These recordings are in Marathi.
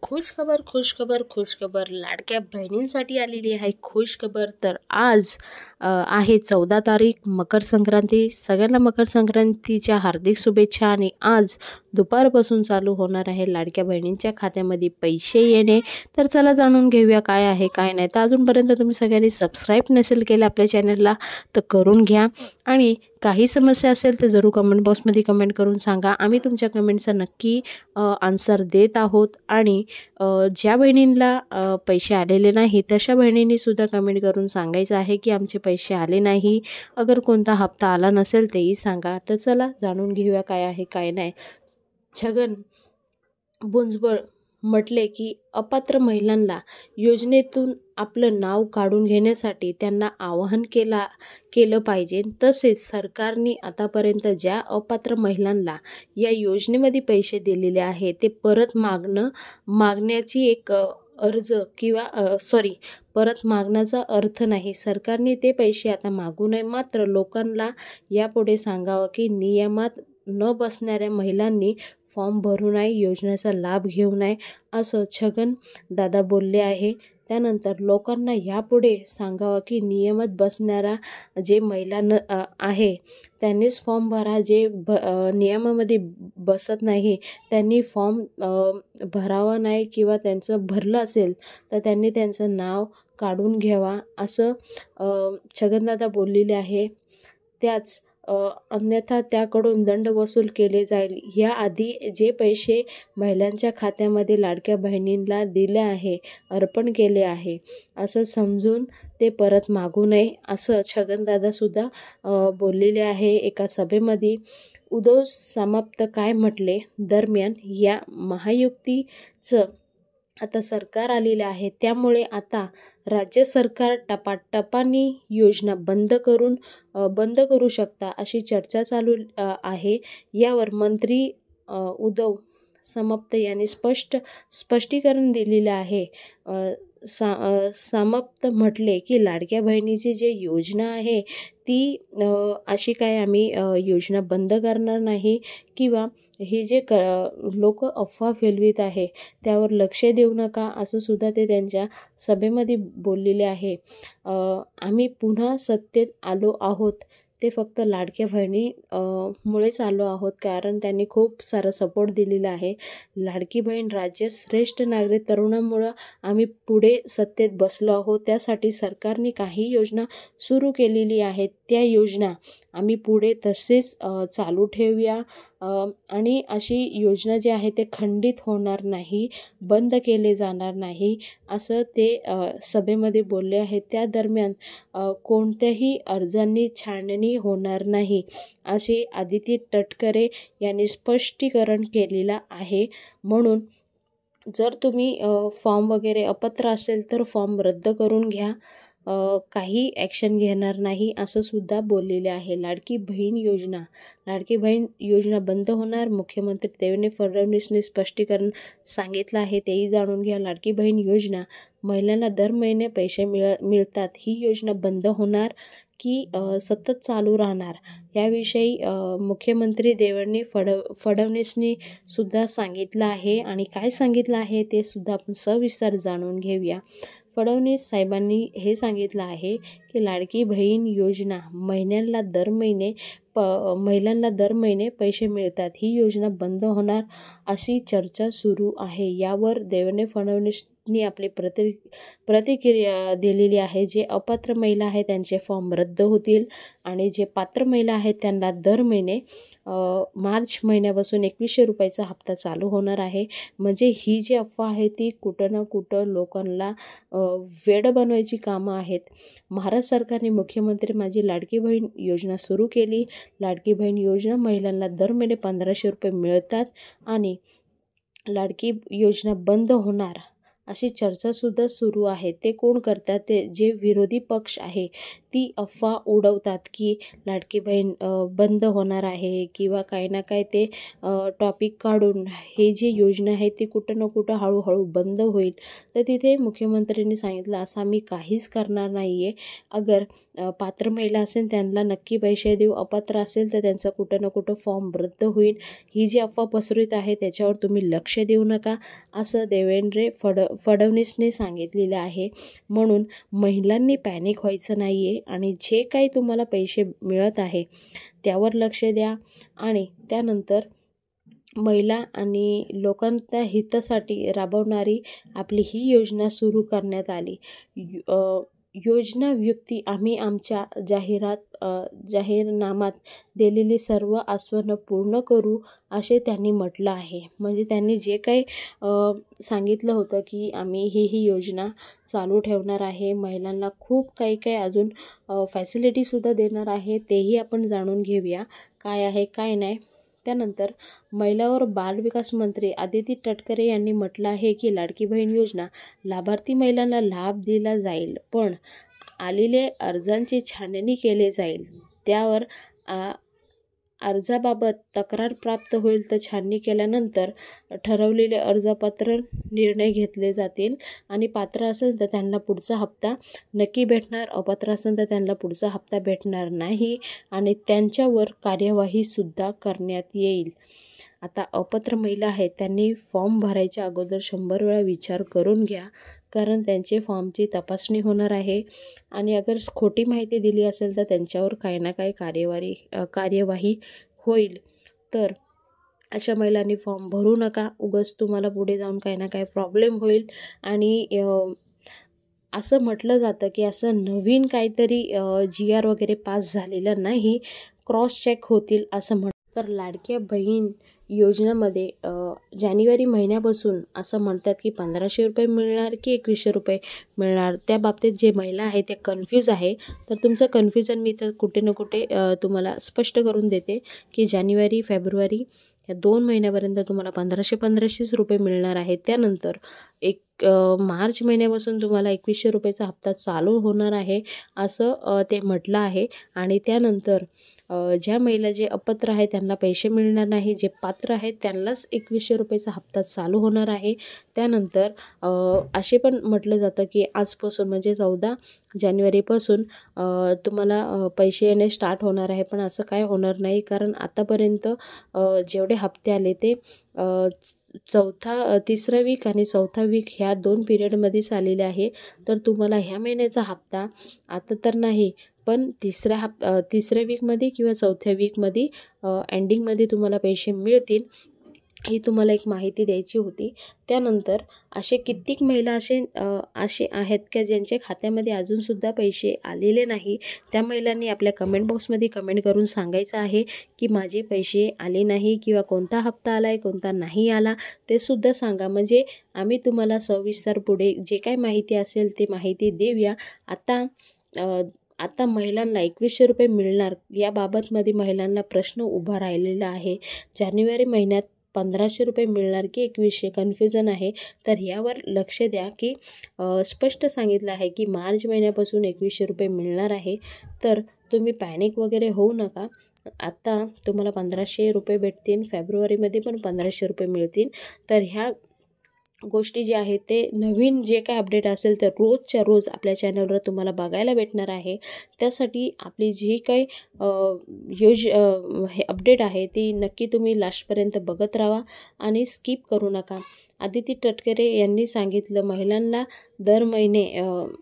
खुशखबर खुशखबर खुशखबर लाडक्या बहिणींसाठी आलेली आहे खुशखबर. तर आज आहे 14 तारीख मकर संक्रांती. सगळ्यांना मकर संक्रांतीच्या हार्दिक शुभेच्छा. आणि आज दुपारपासून चालू होणार आहे लाडक्या बहिणींच्या खात्यामध्ये पैसे येणे. तर चला जाणून घेऊया काय आहे काय नाही. तर अजूनपर्यंत तुम्ही सगळ्यांनी सबस्क्राईब नसेल केलं आपल्या चॅनलला तर करून घ्या. आणि काही समस्या असेल तर जरूर कमेंट बॉक्समध्ये कमेंट करून सांगा. आम्ही तुमच्या कमेंटचा नक्की आन्सर देत आहोत. आणि ज्या बहिणींना पैसे आलेले नाही तशा बहिणींनी सुद्धा कमेंट करून सांगायचं आहे की आमचे पैसे आले नाही. अगर कोणता हप्ता आला नसेल तेही सांगा. तर चला जाणून घेऊया काय आहे काय नाही. छगन भुजबळ म्हटले की अपात्र महिलांना योजनेतून आपलं नाव काढून घेण्यासाठी त्यांना आवाहन केलं पाहिजे. तसेच सरकारने आतापर्यंत ज्या अपात्र महिलांना या योजनेमध्ये पैसे दिलेले आहे ते परत मागण्याची एक अर्ज किंवा परत मागण्याचा अर्थ नाही. सरकारने ते पैसे आता मागू नये. मात्र लोकांना यापुढे सांगावं की नियमात न बसणाऱ्या महिलांनी फॉर्म भरू नये, योजनेचा लाभ घेऊ नये असं छगन दादा बोलले आहे. त्यानंतर लोकांना यापुढे सांगावं की नियमात बसणारा जे महिलांना आहे त्यांनीच फॉर्म भरा. जे नियमामध्ये बसत नाही त्यांनी फॉर्म भरावा नाही, किंवा त्यांचं भरलं असेल तर त्यांनी त्यांचं नाव काढून घ्यावा असं छगनदादा बोललेले आहे. त्याच अन्यथा त्याकडून दंड वसूल केले जाईल. याआधी जे पैसे महिलांच्या खात्यामध्ये लाडक्या बहिणींना दिले आहे, अर्पण केले आहे असं समजून ते परत मागू नये असं छगनदादासुद्धा बोललेले आहे एका सभेमध्ये. उद्धव समाप्त काय म्हटले. दरम्यान या महायुतीचं आता सरकार आलेले आहे, त्यामुळे आता राज्य सरकार टपाटपाने योजना बंद करू शकता अशी चर्चा चालू आहे. यावर मंत्री उद्धव समाप्त यांनी स्पष्टीकरण दिलेले आहे. समाप्त म्हटले की लाडक्या बहिणीची जी योजना आहे ती अशी काय आम्ही योजना बंद करणार नाही, किंवा हे जे लोक अफवा फैलवित आहे त्यावर लक्ष देऊ नका असं सुद्धा ते त्यांच्या सभेमध्ये बोललेले आहे. आम्ही पुन्हा सत्तेत आलो आहोत ते फक्त लाडक्या बहिणी मुळेच आलो आहोत, कारण त्यांनी खूप सारा सपोर्ट दिलेला आहे. लाडकी बहीण राज्य श्रेष्ठ नागरिक तरुणांमुळं आम्ही पुढे सत्तेत बसलो आहोत. त्यासाठी सरकारने काही योजना सुरू केलेली आहेत, त्या योजना आम्ही पुढे तसेच चालू ठेवूया. आणि अशी योजना जी आहे ते खंडित होणार नाही, बंद केले जाणार नाही असं ते सभेमध्ये बोलले आहेत. त्या दरम्यान कोणत्याही अर्जांनी छाननी होणार नाही असे आदिती तटकरे यांनी स्पष्टीकरण केलेलं आहे. म्हणून जर तुम्ही फॉर्म वगैरे अपात्र असेल तर फॉर्म रद्द करून घ्या, काही ॲक्शन घेणार नाही असं सुद्धा बोललेले आहे. लाडकी बहीण योजना बंद होणार. मुख्यमंत्री देवेंद्र फडणवीसने स्पष्टीकरण सांगितलं आहे, तेही जाणून घ्या. लाडकी बहीण योजना महिलांना दर महिने पैसे मिळतात, ही योजना बंद होणार की सतत चालू राहणार याविषयी मुख्यमंत्री देवेंद्र फडणवीसनी सुद्धा सांगितलं आहे. आणि काय सांगितलं आहे ते सुद्धा आपण सविस्तर जाणून घेऊया. फडणवीस साहेबांनी हे सांगितलं आहे की लाडकी बहीण योजना महिलांना दर महिने पैसे मिळतात, ही योजना बंद होणार अशी चर्चा सुरू आहे. यावर देवेंद्र फडणवीसनी आपली प्रतिक्रिया दिलेली आहे. जे अपात्र महिला आहेत त्यांचे फॉर्म रद्द होतील, आणि जे पात्र महिला आहेत त्यांना दर महिने मार्च महिन्यापासून 2100 रुपयाचा हप्ता चालू होणार आहे. म्हणजे ही जी अफवा आहे ती कुठं ना कुठं लोकांना वेड बनवायची कामं आहेत. महाराष्ट्र सरकारने मुख्यमंत्री माझी लाडकी बहीण योजना सुरू केली. लाडकी बहीण योजना महिलांना दर महिने 1500 रुपये मिळतात, आणि लाडकी योजना बंद होणार अशी चर्चासुद्धा सुरू आहे. ते कोण करतात? ते जे विरोधी पक्ष आहे ती अफवा उडवतात की लाडकी बहीण बंद होणार आहे किंवा काही ना काही ते टॉपिक काढून हे जी योजना आहे ती कुठं ना कुठं हळूहळू बंद होईल. तर तिथे मुख्यमंत्र्यांनी सांगितलं असं आम्ही काहीच करणार नाही आहे. अगर पात्र महिला असेल त्यांना नक्की पैसे देऊ, अपात्र असेल तर त्यांचा कुठं ना कुठं फॉर्म रद्द होईल. ही जी अफवा पसरवित आहे त्याच्यावर तुम्ही लक्ष देऊ नका असं देवेंद्र फडणवीसने सांगितलेलं आहे. म्हणून महिलांनी पॅनिक व्हायचं नाही आहे आणि जे काही तुम्हाला पैसे मिळत आहे त्यावर लक्ष द्या. आणि त्यानंतर महिला आणि लोकांच्या हितासाठी राबवणारी आपली ही योजना सुरू करण्यात आली. योजना युक्ती आम्ही आमच्या जाहीरनाम्यात दिलेली सर्व आश्वासनं पूर्ण करू असे त्यांनी म्हटलं आहे. म्हणजे त्यांनी जे काही सांगितलं होतं की आम्ही ही योजना चालू ठेवणार आहे, महिलांना खूप काही अजून फॅसिलिटीसुद्धा देणार आहे, तेही आपण जाणून घेऊया काय आहे काय नाही. त्यानंतर महिला व बालविकास मंत्री आदिती तटकरे यांनी म्हटलं आहे की लाडकी बहीण योजना लाभार्थी महिलांना लाभ दिला जाईल, पण आलेले अर्जांची छाननी केली जाईल. त्यावर अर्जाबाबत तक्रार प्राप्त होईल तर छाननी केल्यानंतर ठरवलेले अर्जपत्र निर्णय घेतले जातील आणि पात्र असेल तर त्यांना पुढचा हप्ता नक्की भेटणार, अपात्र असेल तर त्यांना पुढचा हप्ता भेटणार नाही आणि त्यांच्यावर कार्यवाहीसुद्धा करण्यात येईल. आता अपात्र महिला आहेत त्यांनी फॉर्म भरायच्या अगोदर 100 वेळा विचार करून घ्या, कारण त्यांचे फॉर्मची तपासणी होणार आहे आणि अगर खोटी माहिती दिली असेल तर त्यांच्यावर काही ना काही कार्यवाही होईल. तर अशा महिलांनी फॉर्म भरू नका, उगाच तुम्हाला पुढे जाऊन काही ना काही प्रॉब्लेम होईल. आणि असं म्हटलं जातं की असं नवीन काहीतरी GR वगैरे पास झालेलं नाही, क्रॉस चेक होतील असं तर लाडक्या बहीण योजनेमध्ये जानेवारी महिन्यापासून असं म्हणतात की 1500 रुपये मिळणार की 2100 रुपये मिळणार. त्या बाबतीत जे महिला आहे ते कन्फ्यूज आहे. तर तुमचं कन्फ्युजन मी तर कुठे ना कुठे तुम्हाला स्पष्ट करून देते की जानेवारी फेब्रुवारी या 2 महिन्यापर्यंत तुम्हाला 1500 रुपये मिळणार आहे. त्यानंतर मार्च महिन्यापासून तुम्हाला 2100 रुपयेचा हप्ता चालू होणार आहे असं ते म्हटलं आहे. आणि त्यानंतर ज्या महिला जे अपात्र आहेत त्यांना पैसे मिळणार नाही, जे पात्र आहेत त्यांनाच 2100 रुपयेचा हप्ता चालू होणार आहे. त्यानंतर असे पण म्हटलं जातं की आजपासून म्हणजे 14 जानेवारीपासून तुम्हाला पैसे येणे स्टार्ट होणार आहे, पण असं काय होणार नाही, कारण आतापर्यंत जेवढे हप्ते आले ते तिसरा वीक आणि चौथा वीक ह्या 2 पिरियडमध्येच आलेले आहे. तर तुम्हाला ह्या महिन्याचा हप्ता आता तर नाही, पण तिसऱ्या वीकमध्ये किंवा चौथ्या वीकमध्ये एंडिंगमध्ये तुम्हाला पैसे मिळतील, ही तुम्हाला एक माहिती द्यायची होती. त्यानंतर असे कित्येक महिला असे आहेत की ज्यांच्या खात्यामध्ये अजूनसुद्धा पैसे आलेले नाही. त्या महिलांनी आपल्या कमेंट बॉक्समध्ये कमेंट करून सांगायचं आहे की माझे पैसे आले नाही किंवा कोणता हप्ता आला आहे कोणता नाही आला ते सुद्धा सांगा. म्हणजे आम्ही तुम्हाला सविस्तर पुढे जे काही माहिती असेल ते माहिती देऊया. आता महिलांना 2100 रुपये मिळणार याबाबतमध्ये महिलांना प्रश्न उभा राहिलेला आहे. जानेवारी महिन्यात 1500 रुपये मिळणार की 2100 कन्फ्युजन आहे. तर यावर लक्ष द्या की स्पष्ट सांगितलं आहे की मार्च महिन्यापासून 2100 रुपये मिळणार आहे. तर तुम्ही पॅनिक वगैरे होऊ नका. आता तुम्हाला 1500 रुपये भेटतील, फेब्रुवारीमध्ये पण 1500 रुपये मिळतील. तर ह्या गोष्टी जे आहेत ते नवीन जे काय अपडेट असेल तर रोजच्या रोज आपल्या चॅनलवर तुम्हाला बघायला भेटणार आहे. त्यासाठी आपली जी काही हे अपडेट आहे ती नक्की तुम्ही लास्टपर्यंत बघत राहा आणि स्किप करू नका. आदिती तटकरे यांनी सांगितलं महिलांना दर महिने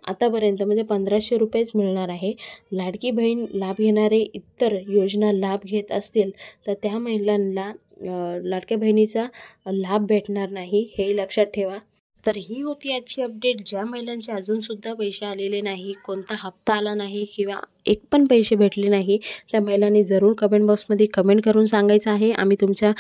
आतापर्यंत म्हणजे 1500 रुपयेच मिळणार आहे. लाडकी बहीण लाभ घेणारे इतर योजना लाभ घेत असतील तर त्या महिलांना लाडक्या बहिणीचा लाभ भेटणार नाही, हे लक्षात ठेवा. तर ही होती आजची अपडेट. ज्या महिलांचे अजूनसुद्धा पैसे आलेले नाही, कोणता हप्ता आला नाही किंवा एक पण पैसे भेटले नाही, त्या महिलांनी जरूर कमेंट बॉक्समध्ये कमेंट करून सांगायचं आहे. आम्ही तुमच्या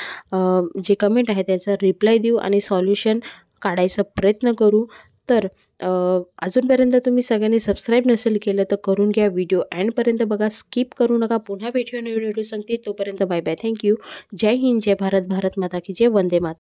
जे कमेंट आहे त्याचा रिप्लाय देऊ आणि सॉल्युशन काढायचा प्रयत्न करू. तर अजूनपर्यंत तुम्ही सगळ्यांनी सबस्क्राईब नसेल केलं तर करून घ्या. व्हिडिओ एंडपर्यंत बघा, स्किप करू नका. पुन्हा भेटूया नवीन व्हिडिओ सांगते, तोपर्यंत बाय बाय. थँक्यू. जय हिंद, जय भारत, भारत माता की जय, वंदे मातरम.